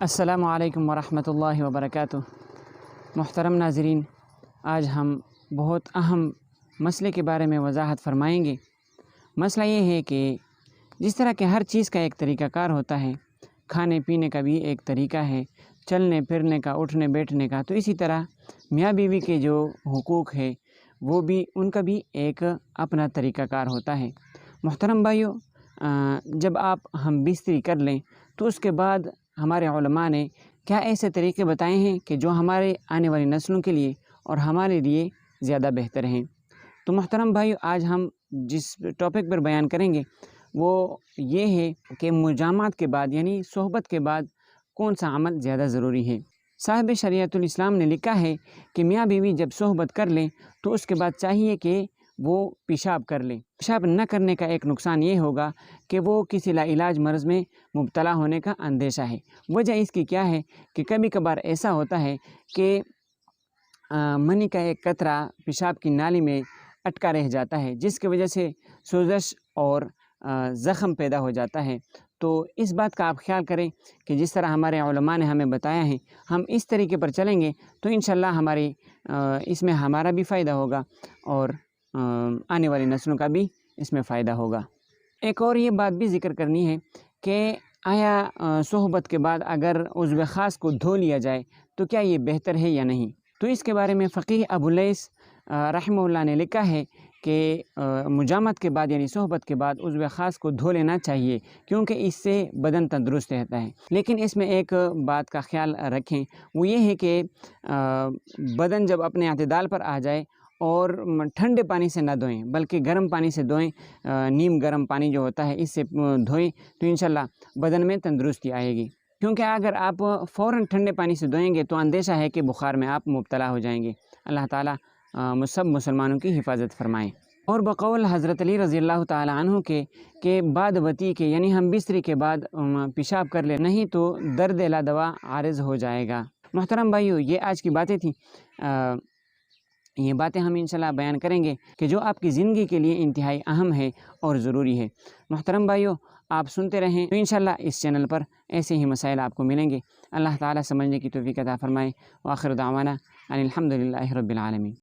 السلام علیکم ورحمۃ اللہ وبرکاتہ۔ محترم ناظرین، آج ہم بہت اہم مسئلے کے بارے میں وضاحت فرمائیں گے۔ مسئلہ یہ ہے کہ جس طرح کہ ہر چیز کا ایک طریقہ کار ہوتا ہے، کھانے پینے کا بھی ایک طریقہ ہے، چلنے پھرنے کا، اٹھنے بیٹھنے کا، تو اسی طرح میاں بیوی کے جو حقوق ہے وہ بھی ان کا بھی ایک اپنا طریقہ کار ہوتا ہے۔ محترم بھائیو، جب ہم بستری کر لیں تو اس کے بعد ہمارے علماء نے کیا ایسے طریقے بتائے ہیں کہ جو ہمارے آنے والی نسلوں کے لیے اور ہمارے لیے زیادہ بہتر ہیں۔ تو محترم بھائیو، آج ہم جس ٹاپک پر بیان کریں گے وہ یہ ہے کہ مجامعت کے بعد یعنی صحبت کے بعد کون سا عمل زیادہ ضروری ہے۔ صاحب شریعت الاسلام نے لکھا ہے کہ میاں بیوی جب صحبت کر لیں تو اس کے بعد چاہیے کہ وہ پیشاب کر لیں۔ پیشاب نہ کرنے کا ایک نقصان یہ ہوگا کہ وہ کسی لاعلاج مرض میں مبتلا ہونے کا اندیشہ ہے۔ وجہ اس کی کیا ہے کہ کبھی کبھار ایسا ہوتا ہے کہ منی کا ایک قطرہ پیشاب کی نالی میں اٹکا رہ جاتا ہے، جس کی وجہ سے سوزش اور زخم پیدا ہو جاتا ہے۔ تو اس بات کا آپ خیال کریں کہ جس طرح ہمارے علماء نے ہمیں بتایا ہے، ہم اس طریقے پر چلیں گے تو انشاءاللہ اس میں ہمارا بھی فائدہ ہوگا اور آنے والی نسلوں کا بھی اس میں فائدہ ہوگا۔ ایک اور یہ بات بھی ذکر کرنی ہے کہ آیا صحبت کے بعد اگر عضو خاص کو دھو لیا جائے تو کیا یہ بہتر ہے یا نہیں؟ تو اس کے بارے میں فقیہ ابو لیث رحمہ اللہ نے لکھا ہے کہ مجامعت کے بعد یعنی صحبت کے بعد عضو خاص کو دھو لینا چاہیے، کیونکہ اس سے بدن تندرست رہتا ہے۔ لیکن اس میں ایک بات کا خیال رکھیں، وہ یہ ہے کہ بدن جب اپنے اعتدال پر آ جائے اور ٹھنڈے پانی سے نہ دھوئیں بلکہ گرم پانی سے دھوئیں، نیم گرم پانی جو ہوتا ہے اس سے دھوئیں تو انشاءاللہ بدن میں تندرستی آئے گی۔ کیونکہ اگر آپ فوراً ٹھنڈے پانی سے دھوئیں گے تو اندیشہ ہے کہ بخار میں آپ مبتلا ہو جائیں گے۔ اللہ تعالیٰ سب مسلمانوں کی حفاظت فرمائیں۔ اور بقول حضرت علی رضی اللہ تعالیٰ عنہ کے کہ بعد وطی کے یعنی ہم بستری کے بعد پیشاب کر لیں، نہیں تو درد لا دوا عارض ہو جائے گا۔ محترم بھائیو، یہ آج کی باتیں تھیں۔ یہ باتیں ہم انشاءاللہ بیان کریں گے کہ جو آپ کی زندگی کے لیے انتہائی اہم ہے اور ضروری ہے۔ محترم بھائیو، آپ سنتے رہیں تو انشاءاللہ اس چینل پر ایسے ہی مسائل آپ کو ملیں گے۔ اللہ تعالیٰ سمجھنے کی توفیق عطا فرمائے۔ وآخر دعوانا ان الحمد للہ رب العالمین۔